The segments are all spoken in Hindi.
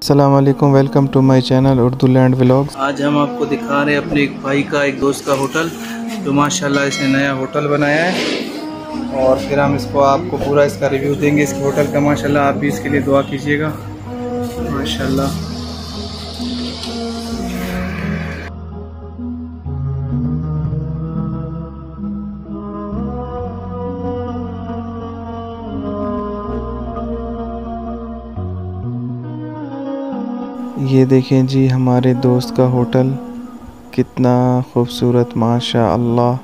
अस्सलाम वालेकुम, welcome to my channel Urdu land vlogs. आज हम आपको दिखा रहे हैं अपने एक भाई का, एक दोस्त का होटल, जो माशाल्लाह इसने नया होटल बनाया है। और फिर हम इसको आपको पूरा इसका रिव्यू देंगे इसके होटल का। माशाल्लाह आप भी इसके लिए दुआ कीजिएगा। माशाल्लाह ये देखें जी हमारे दोस्त का होटल कितना खूबसूरत, माशा अल्लाह।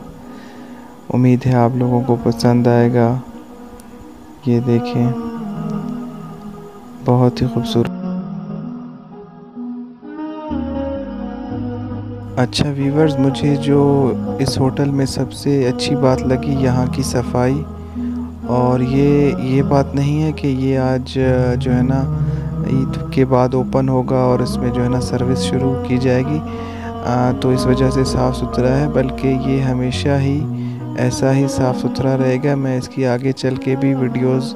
उम्मीद है आप लोगों को पसंद आएगा। ये देखें बहुत ही खूबसूरत। अच्छा व्यूवर्स, मुझे जो इस होटल में सबसे अच्छी बात लगी यहाँ की सफाई। और ये बात नहीं है कि ये आज जो है ना ईद के बाद ओपन होगा और इसमें जो है ना सर्विस शुरू की जाएगी, तो इस वजह से साफ़ सुथरा है, बल्कि ये हमेशा ही ऐसा ही साफ़ सुथरा रहेगा। मैं इसकी आगे चल के भी वीडियोस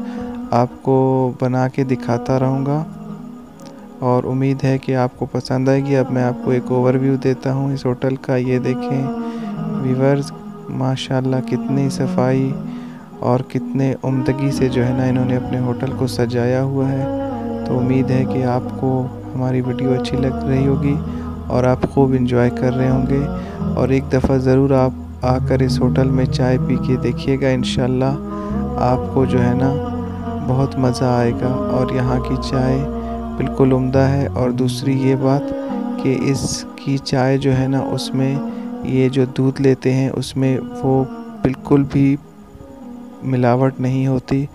आपको बना के दिखाता रहूँगा और उम्मीद है कि आपको पसंद आएगी। अब मैं आपको एक ओवरव्यू देता हूँ इस होटल का। ये देखें व्यूवर्स, माशाल्लाह कितनी सफाई और कितने उम्दगी से जो है ना इन्होंने अपने होटल को सजाया हुआ है। तो उम्मीद है कि आपको हमारी वीडियो अच्छी लग रही होगी और आप खूब इंजॉय कर रहे होंगे। और एक दफ़ा ज़रूर आप आकर इस होटल में चाय पी के देखिएगा, इंशाल्लाह आपको जो है ना बहुत मज़ा आएगा। और यहाँ की चाय बिल्कुल उम्दा है। और दूसरी ये बात कि इसकी चाय जो है ना उसमें ये जो दूध लेते हैं उसमें वो बिल्कुल भी मिलावट नहीं होती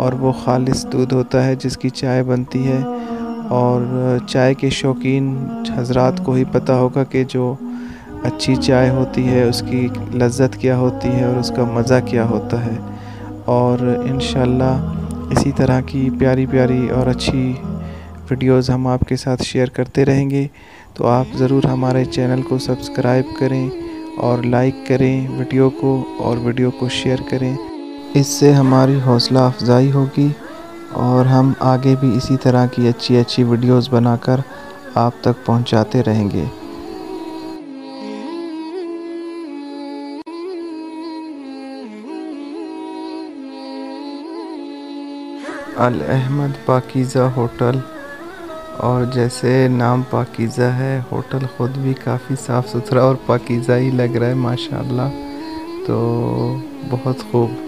और वो खालिस दूध होता है जिसकी चाय बनती है। और चाय के शौकीन हजरात को ही पता होगा कि जो अच्छी चाय होती है उसकी लज़्ज़त क्या होती है और उसका मज़ा क्या होता है। और इंशाल्लाह इसी तरह की प्यारी प्यारी और अच्छी वीडियोज़ हम आपके साथ शेयर करते रहेंगे। तो आप ज़रूर हमारे चैनल को सब्सक्राइब करें और लाइक करें वीडियो को, और वीडियो को शेयर करें। इससे हमारी हौसला अफजाई होगी और हम आगे भी इसी तरह की अच्छी अच्छी वीडियोस बनाकर आप तक पहुंचाते रहेंगे। अल अहमद पाकीज़ा होटल, और जैसे नाम पाकीज़ा है, होटल ख़ुद भी काफ़ी साफ़ सुथरा और पाकीज़ा ही लग रहा है माशाल्लाह। तो बहुत खूब।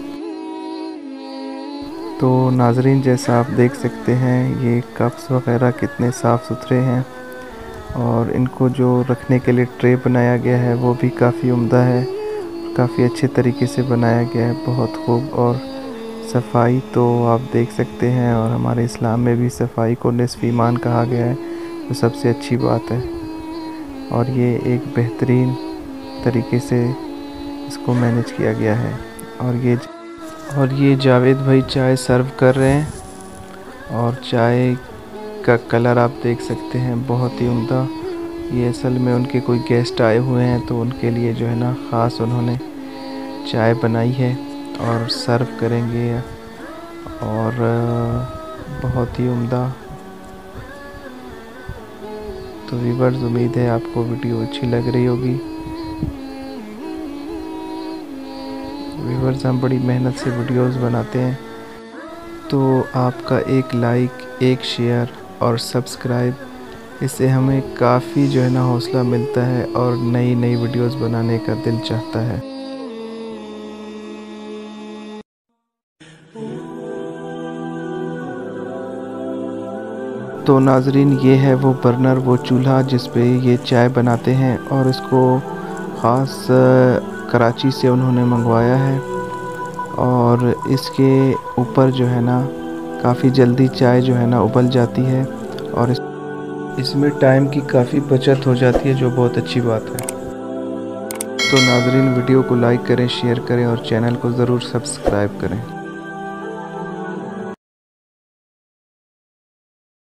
तो नाज़रीन, जैसा आप देख सकते हैं ये कप्स वग़ैरह कितने साफ़ सुथरे हैं और इनको जो रखने के लिए ट्रे बनाया गया है वो भी काफ़ी उम्दा है, काफ़ी अच्छे तरीके से बनाया गया है, बहुत खूब। और सफाई तो आप देख सकते हैं, और हमारे इस्लाम में भी सफाई को निस्फ़ ईमान कहा गया है, तो सबसे अच्छी बात है। और ये एक बेहतरीन तरीके से इसको मैनेज किया गया है। और ये जावेद भाई चाय सर्व कर रहे हैं और चाय का कलर आप देख सकते हैं, बहुत ही उम्दा। ये असल में उनके कोई गेस्ट आए हुए हैं तो उनके लिए जो है ना ख़ास उन्होंने चाय बनाई है और सर्व करेंगे, और बहुत ही उम्दा। तो व्यूअर्स, उम्मीद है आपको वीडियो अच्छी लग रही होगी। व्यूअर्स, हम बड़ी मेहनत से वीडियोस बनाते हैं, तो आपका एक लाइक, एक शेयर और सब्सक्राइब, इससे हमें काफ़ी जो है ना हौसला मिलता है और नई नई वीडियोस बनाने का दिल चाहता है। तो नाजरीन, ये है वो बर्नर, वो चूल्हा जिस पे ये चाय बनाते हैं, और इसको ख़ास कराची से उन्होंने मंगवाया है। और इसके ऊपर जो है ना काफ़ी जल्दी चाय जो है ना उबल जाती है, और इसमें टाइम की काफ़ी बचत हो जाती है, जो बहुत अच्छी बात है। तो नाजरीन, वीडियो को लाइक करें, शेयर करें और चैनल को ज़रूर सब्सक्राइब करें।